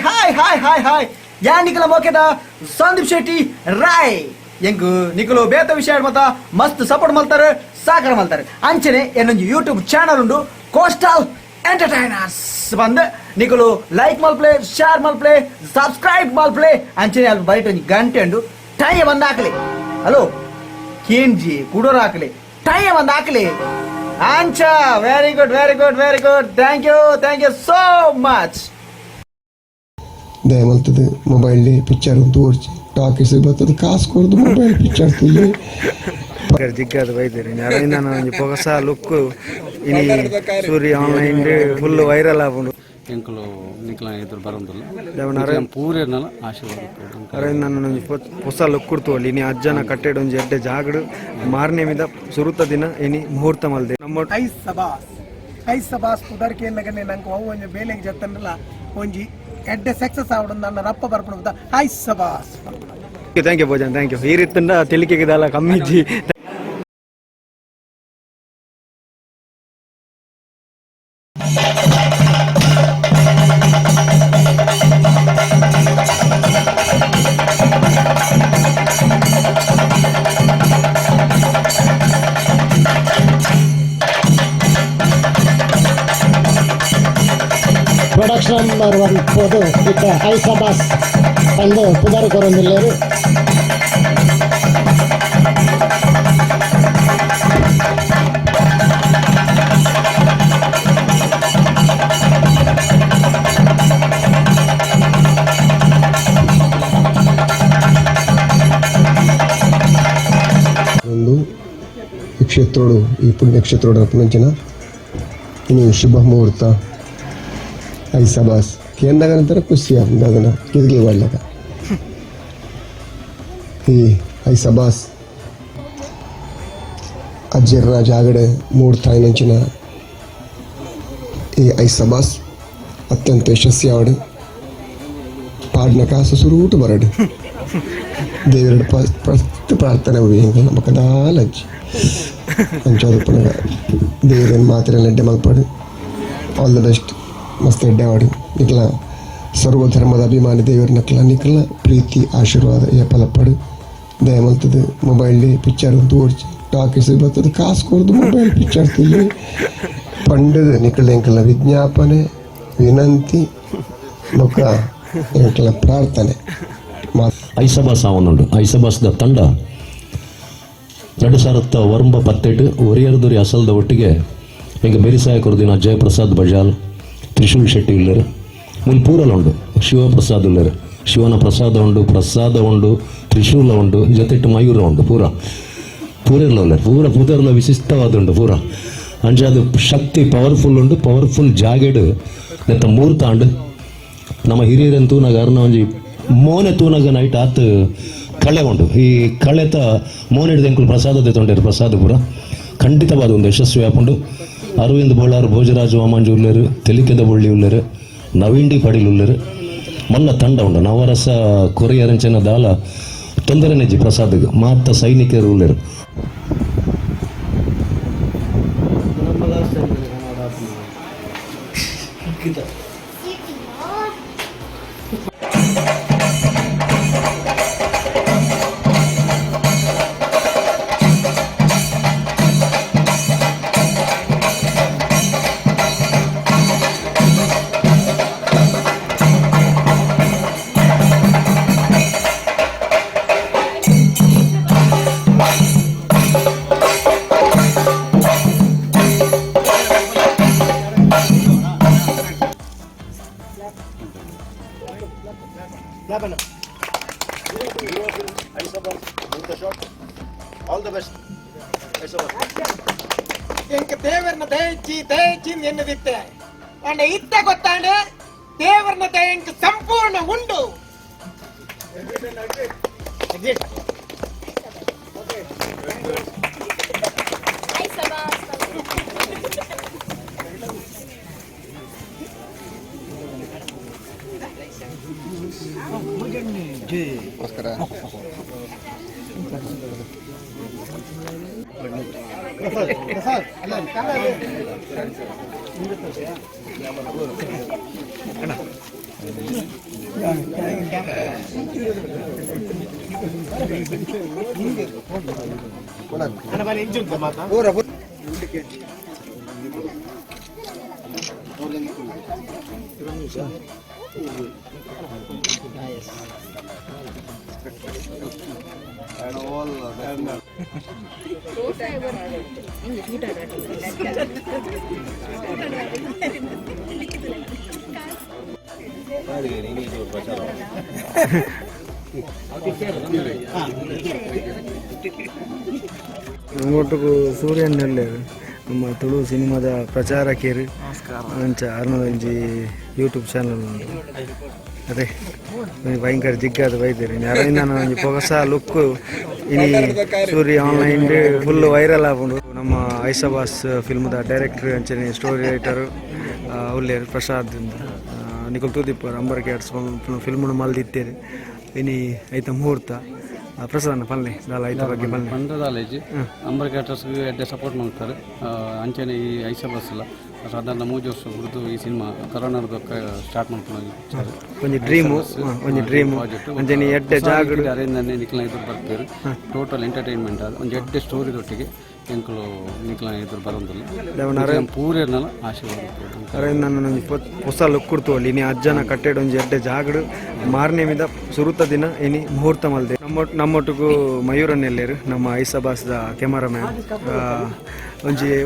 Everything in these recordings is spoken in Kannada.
ಹಾಯ್ ಯಾ ನಿಖಲ ಮೋಕೆದ ಸಂದೀಪ್ ಶೆಟ್ಟಿ ರಾಯ್ ಎಂಕು ನಿಖಲು ಬೇತ ವಿಷಯ ಮತ್ತ ಮಸ್ತ್ ಸಪೋರ್ಟ್ ಮಲ್ತಾರೆ ಸಾಕರ ಮಲ್ತಾರೆ ಅಂಚನೆ ಏನೊಂದು ಯೂಟ್ಯೂಬ್ ಚಾನಲ್ ಉಂಡು ಕೋಸ್ಟಲ್ ಎಂಟರ್ಟೈನರ್ಸ್ ಬಂದು ನಿಖಲು ಲೈಕ್ ಮಲ್ಪ್ಲೆ ಶೇರ್ ಮಲ್ಪ್ಲೆ ಸಬ್ಸ್ಕ್ರೈಬ್ ಮಲ್ಪ್ಲೆ ಅಂಚನೆ ಅಲ್ಲಿ ಬೈಟ್ ಒಂದು ಗಂಟೆ ಉಂಡು ಟೈಯ ಬಂದು ಹಾಕಲಿ ಹಲೋ ಕೇಂಜಿ ಕುಡೋರು ಹಾಕಲಿ ಟೈಯ ಬಂದು ಹಾಕಲಿ ಅಂಚ very good thank you so much ದಯಮಲ್ತದೆ ಮೊಬೈಲ್ ಪಿಕ್ಚರ್ ತೋರಿಸಿ ಟಾಕೀಸ್ ಬರ್ತದೆ ಕಾಸು ಕೊಡೋದು ಮೊಬೈಲ್ ಪಿಕ್ಚರ್ ತುಲ್ಲಿ ಜಿಗ್ಗಾದ ಬೈದಿರಿ ಅರವಿಂದ ನಾನು ಹೊಸ ಲುಕ್ ಇನಿ ಸೂರ್ಯ ಆನ್ಲೈನ್ ಫುಲ್ ವೈರಲ್ ಆಗ್ಬೋದು ಎಂಕಲು ನಿಕ್ಲ ಎದುರು ಬರೋದಿಲ್ಲ ಪೂರೇನಲ್ಲ ಆಶೀರ್ವಾದ ಅರವಿಂದ ನಾನು ಹೊಸ ಲುಕ್ ಕೊಡ್ತು ಇನಿ ಅಜ್ಜನ ಕಟ್ಟೆಡ್ ಒಂಜಿ ಎಡ್ಡೆ ಜಾಗಡು ಮಾರನೇ ಮಿದ ಸುರುತ ದಿನ ಇನಿ ಮುಹೂರ್ತ ಮಲ್ದೆ ನಮ್ಮ ಐ ಸಬಾಸ್ ಪುದರ್ಕೆ ನಗನೆ ನಂಗೆ ಅವು ಒಂಜಿ ಬೇಲೆಗೆ ಜತ್ತನಲ್ಲ ಒಂಜಿ ಎಡ್ಡೆ ಸಕ್ಸಸ್ ಆವಡು ನನ್ನ ರಪ್ಪ ಬರ್ಪುಣ Ai Sabas thank you Bhojan thank you ಈ ರೀತಿಂದ ತಿಳಿಕೆಗಿದಲ್ಲ ಕಮ್ಮಿ ಇಜ್ಜಿ ಪ್ರೊಡಕ್ಷನ್ ಬರ್ಬೋದು ಇತ್ತ ಐಸಬಾಸ್ ಅಂದು ಪುದಾರ ಕೊರೊಂದಿಲ್ಲೇರು ಒಂದು ನಕ್ಷತ್ರೋಡು ಈ ಪುಣ್ಯಕ್ಷತ್ರೋಡು ಅಪ್ಪನಂಚಿನ ಇನ್ನು ಶುಭ ಮುಹೂರ್ತ ಐಸಬಾಸ್ ಕೇಂದಾಗ ನಂತರ ಖುಷಿ ಆಗ್ತದೆ ಅದನ್ನು ಕಿದ್ಗಿ ಒಳ್ಳೆದ ಈ ಐಸಬಾಸ್ ಅಜ್ಜರ ಜಾಗಡೆ ಮೂರು ತಾಯಿನಂಚಿನ ಈ ಐಸಬಾಸ್ ಅತ್ಯಂತ ಯಶಸ್ವಿ ಆವಡು ಪಾಡ್ನ ಕಾಸು ಸುರುಟು ಬರಡು ದೇವರ ಫಸ್ಟ್ ಪ್ರಾರ್ಥನೆ ಹಿಂಗೆ ನಮಗೆ ದಾಲಂಚಿ ಅಂಚೋದು ಪುನಃ ದೇವರನ್ನು ಮಾತ್ರ ನೆಡ್ಡೆ ಮಲ್ಪಾಡು ಆಲ್ ದ ಬೆಸ್ಟ್ ಮಸ್ತ್ ಎಡ್ಡೆವಾಡು ನಿಕ್ಲ ಸರ್ವಧರ್ಮದ ಅಭಿಮಾನಿ ದೇವರ ನಕ್ಲ ನಿಕ್ಲ ಪ್ರೀತಿ ಆಶೀರ್ವಾದ ಏ ಫಲಪಡು ದಯಮಲ್ತದೆ ಮೊಬೈಲ್ ಪಿಕ್ಚರ್ ತೋರಿಸಿ ಟಾಕೀಸ್ ಬರ್ತದೆ ಕಾಸು ಕೊಡೋದು ಮೊಬೈಲ್ ಪಿಕ್ಚರ್ ತುಲ್ಲಿ ಪಂಡದ ನಿಕ್ಲ ಎಂಕಲ ವಿಜ್ಞಾಪನೆ ವಿನಂತಿ ಮುಖ ಎಂಕಲ ಪ್ರಾರ್ಥನೆ ಐಸಬಾಸ್ ಆವನುಂಡು ಐಸಬಾಸ್ದ ತಂಡ 2017 ಒರಿಯರ್ದುರಿ ಅಸಲ್ದ ಒಟ್ಟಿಗೆ ಈಗ ಬೆರಿಸಾಯ ಕೊರದಿನ ಜಯಪ್ರಸಾದ್ ಬಜಾಲ್ ತ್ರಿಶೂಲ್ ಶೆಟ್ಟಿ ಇಲ್ಲರು ಮುನ್ ಪೂರಲ ಉಂಡು ಶಿವಪ್ರಸಾದ್ ಇಲ್ಲರು ಶಿವನ ಪ್ರಸಾದ ಉಂಡು ತ್ರಿಶೂಲ ಉಂಡು ಜೊತೆಟ್ಟು ಮಯೂರ ಉಂಡು ಪೂರೆಲ್ಲ ಉಳ್ಳರು ಪೂರ ಪುದರ್ಲ ವಿಶಿಷ್ಟವಾದ ಉಂಡು ಪೂರ ಅಂಚೆ ಅದು ಶಕ್ತಿ ಪವರ್ಫುಲ್ ಉಂಡು ಪವರ್ಫುಲ್ ಜಾಗೆಡು ನೆತ್ತ ಮೂರು ತಾಂಡು ನಮ್ಮ ಹಿರಿಯರನ್ನು ತೂನಾಗ ಅರ್ನ ಒಂಜಿ ಮೋನೆ ತೂನಾಗ ನೈಟ್ ಆತು ಕಳೆ ಉಂಡು ಈ ಕಳೆತ ಮೋನೆ ಹಿಡಿದು ಎಂಕುಲು ಪ್ರಸಾದದ ತೊಂಡರು ಪ್ರಸಾದ ಪೂರ ಖಂಡಿತವಾದ ಒಂದು ಯಶಸ್ವಿ ಆಪುಂಡು ಅರವಿಂದ್ ಬೋಳಾರ್ ಭೋಜರಾಜ್ ವಾಮಾಂಜಿ ಉಳ್ಳರು ತೆಲಿಕೆದ ಬೊಳ್ಳಿ ಉಳ್ಳರು ನವೀಂಡಿ ಪಡಿಲ್ ಉಳ್ಳರು ಮಲ್ಲ ತಂಡ ಉಂಡು ನವರಸ ಕೊರಿಯರಂಚನ ದಾಲ ತೊಂದರೆ ನೆಜ್ಜಿ ಪ್ರಸಾದ್ಗೆ ಮಾತ ಸೈನಿಕರು ಉಳ್ಳರು ಆಲ್ ದ ಬೆಸ್ಟ್ ಎಂಕ ದೇವರನ್ನ ದಯಚಿ ಎನ್ನದಿತ್ತೆ ಅಂಡ ಇತ್ತ ಗೊತ್ತಾಂಡ ದೇವರನ್ನ ದಯ ಎಂಕ ಸಂಪೂರ್ಣ ಉಂಡು ನಮಸ್ಕಾರ. ನಮ್ಮೊಟ್ಟಿಗೂ ಸೂರ್ಯನ್ ಎಲ್ಲೇರು ನಮ್ಮ ತುಳು ಸಿನಿಮಾದ ಪ್ರಚಾರಕೇರು ಅಂಚ ಅರ್ನೊಂಜಿ ಯೂಟ್ಯೂಬ್ ಚಾನಲ್ ಉಂಟು ಅದೇ ಭಯಂಕರ ಜಿಗ್ಗಾದ ಬೈದೇರಿ ಅರವಿಂದ ಒಂಜಿ ಹೊಸ ಲುಕ್ ಇನಿ ಸೂರ್ಯ ಆನ್ಲೈನ್ ಫುಲ್ ವೈರಲ್ ಆಗುಂಡು ನಮ್ಮ ಐಸಬಾಸ್ ಫಿಲ್ಮ್ದ ಡೈರೆಕ್ಟರ್ ಅಂಚನೆ ಸ್ಟೋರಿ ರೈಟರ್ ಉಲ್ಲೇರು ಪ್ರಸಾದ್ ನಿಖಲ್ ತೂದಿಪ್ಪರ್ ಅಂಬರ್ಗೆ ಫಿಲ್ಮ್ ಮಲ್ದಿತ್ತೇರಿ ಇನಿ ಐತ ಮುಹೂರ್ತ ಪ್ರಸಾದನ ಪಲ್ಲೆ ದಾಲ ಐತ ಬಗ್ಗೆ ಪಲ್ಲೆ ಪಂಡದಾಲೇಜಿ ಅಂಬರ್ ಕ್ಯಾಟರ್ಸ್ಗೆ ಎಡ್ಡೆ ಸಪೋರ್ಟ್ ಮಾಡ್ತಾರೆ ಅಂಚನೆ ಈ ಐಸಬಸ್ ಇಲ್ಲ ಸಾಧಾರಣ 3 ವರ್ಷ ಹುಡುದು ಈ ಸಿನಿಮಾ ಕರೋನಾದಕ್ಕ ಸ್ಟಾರ್ಟ್ ಮಾಡ್ಕೊಂಡು ಒಂಜಿ ಡ್ರೀಮು ಅಂಚನೆ ಎಡ್ಡೆ ಜಾಗ ಅರೇಂಜ್ ನಿಖಿಲ ಎದುರು ಬರ್ತಾರೆ ಟೋಟಲ್ ಎಂಟರ್ಟೈನ್ಮೆಂಟ್ ಅದು ಒಂದು ಎಡ್ಡೆ ಸ್ಟೋರಿದೊಟ್ಟಿಗೆ ಎಂಕಲು ನಿಖಿಲ ಎದುರು ಬರೋದಿಲ್ಲ ಪೂರ್ಣಲ ಆಶೀರ್ವಾದ ಅರೇಂಜ್ ನನ್ನ ಹೊಸ ಲುಕ್ ಕೊಡ್ತುವಲ್ಲಿ ಇನಿ ಅಜ್ಜನ ಕಟ್ಟೆಡ್ ಒಂಜಿ ಎಡ್ಡೆ ಜಾಗಡು ಮಾರನೇ ಮಿದ ಸುರುತ ದಿನ ಇನಿ ಮುಹೂರ್ತ ಮಲ್ದೆ ನಮ್ಮೊಟ್ಟಿಗೂ ಮಯೂರನ್ ಎಲ್ಲೇರು ನಮ್ಮ ಐಸಬಾಸ್ದ ಕ್ಯಾಮರಾಮ್ಯಾನ್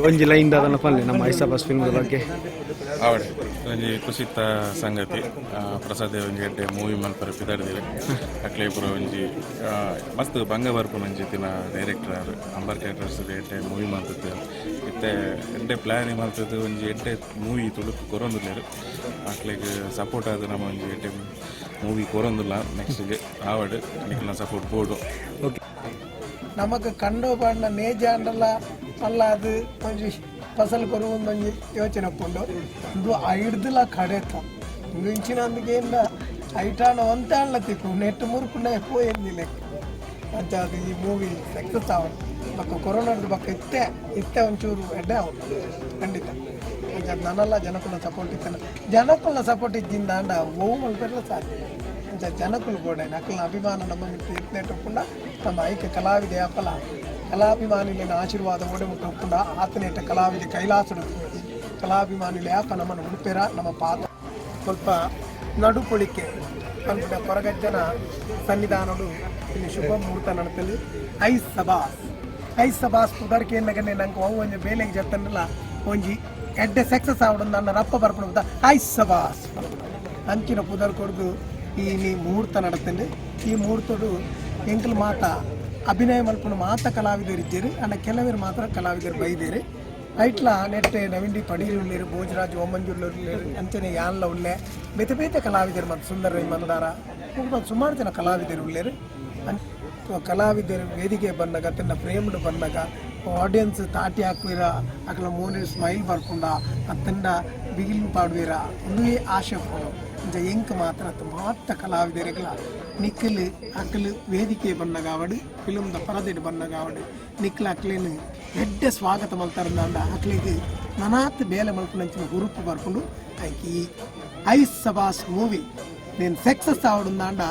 ಒಂಜಿ ಲೈನ್ ದಾದನ ಪಲ್ಲೆ ನಮ್ಮ ಐಸಬಾಸ್ ಫಿಲ್ಮ್ದ ಬಗ್ಗೆ ಅವಡೆ ಒಂಜಿ ಕುಸಿತ ಸಂಗತಿ ಪ್ರಸಾದ್ ಒಂಜಿ ಎಡ್ಡೆ ಮೂವಿ ಮಲ್ಪರ ಪಿದಾಡ್ದಿರಿ ಅಕ್ಲೆ ಪೂರ ಒಂಜಿ ಮಸ್ತ್ ಭಂಗ ಬರ್ಪುನ ಒಂಜಿ ದಿನ ಡೈರೆಕ್ಟರ್ ಅಂಬರ್ ಕ್ಯಾಟರ್ಸ್ ಎಡ್ಡೆ ಮೂವಿ ಮಲ್ತದ್ದು ಇತ್ತೆ ಎಡ್ಡೆ ಪ್ಲಾನ್ ಮಲ್ತದ್ದು ಒಂಜಿ ಎಡ್ಡೆ ಮೂವಿ ತುಳುಕು ಕೊರೊಂದುಲ್ಲೇರು ಅಕ್ಲೆಗ್ ಸಪೋರ್ಟ್ ಆದ ನಮ್ಮ ಒಂಜಿ ಎಡ್ಡೆ ಮೂವಿ ಕೊರೊಂದುಲ್ಲ ನೆಕ್ಸ್ಟ್ಗೆ ಆವಡ್ ನಿಖಲ್ನ ಸಪೋರ್ಟ್ ಬೋಡು ಓಕೆ ನಮಗೆ ಕಂಡು ಬಣ್ಣ ನೇಜ ಅಂಡಲ್ಲ ಅಲ್ಲ ಅದು ಒಂಜಿ ಫಸಲ್ ಕೊರುವೊಂದೊಂಜಿ ಯೋಚನೆ ಉಂಡು ಇದು ಐಡ್ದಲ ಕಡೆತ ಇಂಚಿನಂದಿಗೆಯಿಂದ ಐಟಾಣ ಒಂತಾಣ್ಲ ತಿಕ್ಕು ನೆಟ್ಟು ಮುರುಕುಂಡ ಪೋಯಿಂದಿಲ್ಲ ಅಂಚ ಅದು ಈ ಮೂವಿ ಸಕ್ಸಸ್ ಆವ ಬಕ್ಕ ಕೊರೋನಾದ ಬಕ್ಕ ಇತ್ತೆ ಒಂಚೂರು ಎಡ್ಡೆ ಅವ ಖಂಡಿತ ಅಂಚ ನನ್ನೆಲ್ಲ ಜನಕ್ಕುಲ ಸಪೋರ್ಟ್ ಇತ್ತಾನೆ ಜನಕ್ಕುಲ ಸಪೋರ್ಟ್ ಇದ್ದಿಂದ ಅಂಡ ಓವು ಮಲ್ಪೆಲ್ಲ ಸಾಧ್ಯ ಅಂಚ ಜನಕ್ಕುಲು ಕೂಡ ನಕ್ಕಲ ಅಭಿಮಾನ ನಮ್ಮ ಮಿತ್ರ ಇಟ್ನೆಟ್ಟುಕೊಂಡ ನಮ್ಮ ಐಕ್ಯ ಕಲಾವಿದೆ ಅಪ್ಪಲ ಕಲಾಭಿಮಾನಿಲಿನ ಆಶೀರ್ವಾದ ಓಡಿಮುಟ್ಟುಕೊಂಡ ಆತನೇಟ ಕಲಾವಿದೆ ಕೈಲಾಸಡು ಕಲಾಭಿಮಾನಿಲೆ ಅಪ್ಪ ನಮ್ಮನ್ನು ಉಡುಪೇರ ನಮ್ಮ ಪಾತ್ರ ಸ್ವಲ್ಪ ನಡುಕೊಳಿಕೆ ಅಂದ ಹೊರಗಜ್ಜನ ಸನ್ನಿಧಾನಡು ಇಲ್ಲಿ ಶುಭ ಮುಹೂರ್ತ ನಡತಲ್ಲಿ ಐಸ್ ಸಬಾಸ್ ಪುದರ್ಕೆ ನಗನೆ ನಂಗೆ ಅವು ಒಂಜಿ ಬೇಲೆಗೆ ಜತ್ತನ್ನೆಲ್ಲ ಒಂಜಿ ಎಡ್ಡೆ ಸಕ್ಸಸ್ ಆವಡು ನನ್ನ ರಪ್ಪ ಬರ್ಪಡ ಐಸ್ ಸಬಾಸ್ ಅಂಚಿನ ಪುದರ್ ಕೊಡ್ದು ಈ ಮುಹೂರ್ತ ನಡತಂಡು ಈ ಮುಹೂರ್ತಡು ಎಂಕಲ್ ಮಾತ ಅಭಿನಯ ಮಲ್ಪನ ಮಾತ ಕಲಾವಿದರು ಇದ್ದೀರಿ ಅಂಡ ಕೆಲವರು ಮಾತ್ರ ಕಲಾವಿದರು ಬೈದೇರಿ ಐಟ್ಲ ನೆಟ್ಟೆ ನವಿಂಡಿ ಪಡೀಲು ಉಳ್ಳೇರು ಭೋಜರಾಜ್ ಓಮಂಜುರ್ಲು ಅಂಚನೆ ಯಾನ್ಲ ಉಳ್ಳೆ ಬೇತೆ ಕಲಾವಿದರು ಮತ್ತು ಸುಂದರ ರೈ ಮಂದಾರ ಸುಮಾರು ಜನ ಕಲಾವಿದರು ಉಳ್ಳೇರು ಕಲಾವಿದರು ವೇದಿಕೆ ಬಂದಾಗ ತನ್ನ ಫ್ರೇಮ್ಡ್ ಬಂದಾಗ ಆಡಿಯನ್ಸ್ ತಾಟಿ ಹಾಕುವಿರ ಅಕಲ ಮೂರು ಸ್ಮೈಲ್ ಬರ್ಕೊಂಡ ಅತ್ತಂಡ ಬಿಗಿಲ್ ಪಾಡುವಿರ ಒಂದೇ ಆಶೆ ಎಂಕ್ ಮಾತ್ರ ಕಲಾವಿದರಿಗಳ ನಿಕ್ಕಲು ಅಕ್ಕಲು ವೇದಿಕೆ ಬನ್ನಗಾವಡು ಫಿಲ್ಮ್ದ ಪರದೆಡ್ ಬನ್ನಗಾವಡು ನಿಕ್ಕಲ ಅಕ್ಲೇನು ಎಡ್ಡೆ ಸ್ವಾಗತ ಮಲ್ತಾರಂದ ಅಕ್ಲಿಗೆ ನನಾತ್ ಬೇಲೆ ಮಲ್ಪುನಂಚಿನ ಹುರುಪು ಬರ್ಕೊಂಡು ಈ ಐಸ್ ಸಬಾಸ್ ಮೂವಿ నేను సక్సెస్ ఆవడుందాండ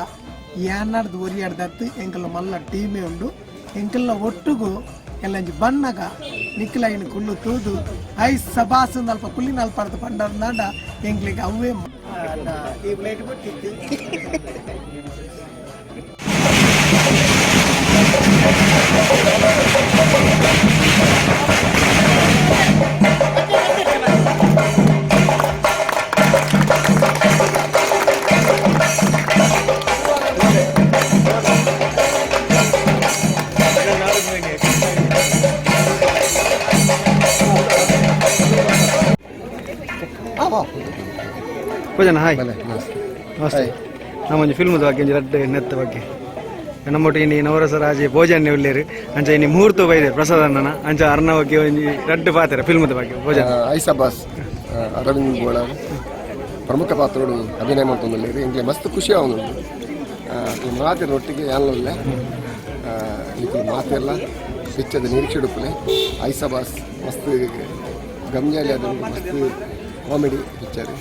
ఏనాడు ఒరియాడదత్తు ఎంకల మల్ల టీమే ఉండు ఎంకల ఒట్టుగు ಎಲ್ಲಂಜಿ ಬಣ್ಣಗ ನಿಕ್ಕಲೈನ ಕುಳ್ಳು ತೂದು ಐಸ್ ಸಬಾಸ್ ನಲ್ಪ ಕುಳ್ಳಿ ನಲ್ಪರ್ದ ಪಂಡರ್ದಾಂಡ ಎಂಕ್ಲಿಗೆ ಅವೇ ಈ ಪ್ಲೇಟ್ ಬಿಟ್ಟಿತ್ತು ಭೋಜನ ಹಾಯ್ ನಮಸ್ತೆ ನಮ್ಮೊಂದು ಫಿಲ್ಮದ ಬಗ್ಗೆ ಒಂಜಿ ರಡ್ಡೆ ನೆತ್ತ ಬಗ್ಗೆ ನಮ್ಮೊಟ್ಟಿಗೆ ನೀ ನವರಸ ರಾಜೆ ಭೋಜನ ಉಳ್ಳೇರು ಅಂಚ ಇನ್ನು ಮುಹೂರ್ತ ಬೈದೆ ಪ್ರಸಾದ್ ಅಣ್ಣನ ಅಂಚ ಅರ್ಣ ಬಗ್ಗೆ ಒಂಜಿ ರಡ್ಡು ಪಾತ್ರ ಫಿಲ್ಮದ ಬಗ್ಗೆ ಭೋಜನ ಐಸಬಾಸ್ ಅರವಿಂದ್ ಗೋಳ ಪ್ರಮುಖ ಪಾತ್ರಗಳು ಅಭಿನಯ ಮಾಡ್ತೊಂದಿಲ್ಲ ಇಂಗೆ ಮಸ್ತ್ ಖುಷಿ ಅವನು ಈ ಮಾತಿನ ಒಟ್ಟಿಗೆ ಯಾನಲ್ಲ ಇದು ಮಾತೆಲ್ಲ ಪಿಚ್ಚದ ನಿರೀಕ್ಷೆ ಉಡುಪಲೆ ಐಸಬಾಸ್ ಮಸ್ತ್ ಗಮ್ಜಾಲಿ ಅದು ಮಸ್ತ್ ಕಾಮಿಡಿ ಪಿಕ್ಚರ್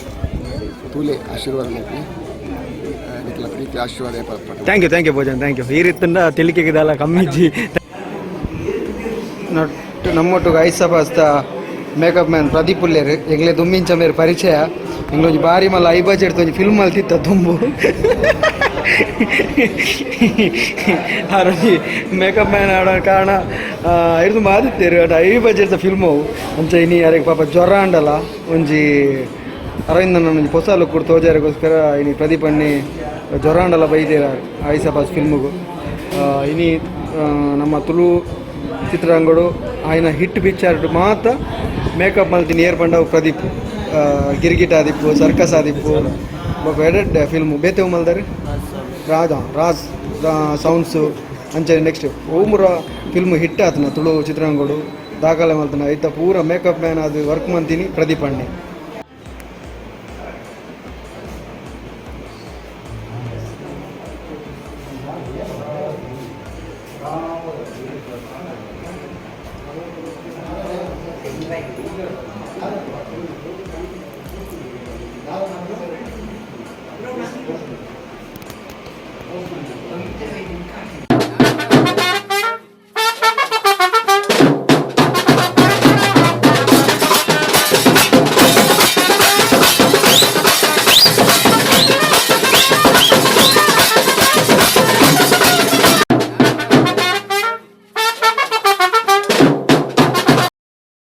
ತೂಲೆ ಆಶೀರ್ವಾದ ಮಾಡಿ ಪ್ರೀತಿ ಆಶೀರ್ವಾದ ಪಡ್ಪಟ್ಟು thank you Bhojan thank you ಈ ರೀತಿಂದ ತಿಳಿಕೆಗಿದಲ್ಲ ಕಮ್ಮಿಜ್ಜಿ ನಮ್ಮೊಟ್ಟಿಗೆ ಐಸಬಾಸ್ತ ಮೇಕಪ್ ಮ್ಯಾನ್ ಪ್ರದೀಪ್ ಉಲ್ಲೇರು ಎಂಗ್ಲೆ ದುಮ್ಮಿಂಚ ಮೇರೆ ಪರಿಚಯ ಎಂಗ್ಲೊಂಜಿ ಬಾರಿ ಮಲ್ಲ ಐ ಬಜೆಟ್ ಒಂಜಿ ಫಿಲ್ಮ್ ಅಲ್ತಿತ್ತ ತುಂಬು ಆರೊಂಜಿ ಮೇಕಪ್ ಮ್ಯಾನ್ ಆಡೋ ಕಾರಣ ಇರ್ದು ಮಾದಿತ್ತೇರು ಅಟ್ ಐ ಬಜೆಟ್ ಫಿಲ್ಮು ಅಂಚ ಇನಿ ಯಾರಿಗೆ ಪಾಪ ಜ್ವರ ಅಂಡಲ್ಲ ಒಂಜಿ ಅರವಿಂದ ಒಂಜಿ ಹೊಸ ಲುಕ್ ಕೊಡು ತೋಜಾರಿಗೋಸ್ಕರ ಇನಿ ಪ್ರದೀಪ್ ಅನ್ನಿ ಜ್ವರ ಅಂಡಲ್ಲ ಬೈದೇರ ಐಸಬಾಸ್ ಫಿಲ್ಮ್ಗು ಇನಿ ನಮ್ಮ ತುಳು ಚಿತ್ರರಂಗಡು ಆಯ್ನ ಹಿಟ್ ಪಿಕ್ಚರ್ ಮಾತ್ರ ಮೇಕಪ್ ಮಲ್ತಿನಿ ಏರ್ ಬಂಡವು ಪ್ರದೀಪ್ ಗಿರ್ಗಿಟ್ ಆದಿಪ್ಪು ಸರ್ಕಸ್ ಆದಿಪ್ಪು ಎಡೆಡ್ ಫಿಲ್ಮು ಬೇತೆವು ಮಲ್ದಾರೆ ರಾಜ್ ಸೌಂಡ್ಸು ಅಂಚನೆ ನೆಕ್ಸ್ಟ್ ಓಮುರ ಫಿಲ್ಮ್ ಹಿಟ್ ಆತನ ತುಳು ಚಿತ್ರರಂಗಡು ದಾಖಲೆ ಮಲ್ತನ ಐತ ಪೂರ ಮೇಕಪ್ ಮ್ಯಾನ್ ಅದು ವರ್ಕ್ ಮಂತೀನಿ ಪ್ರದೀಪ್ ಅಣ್ಣೆ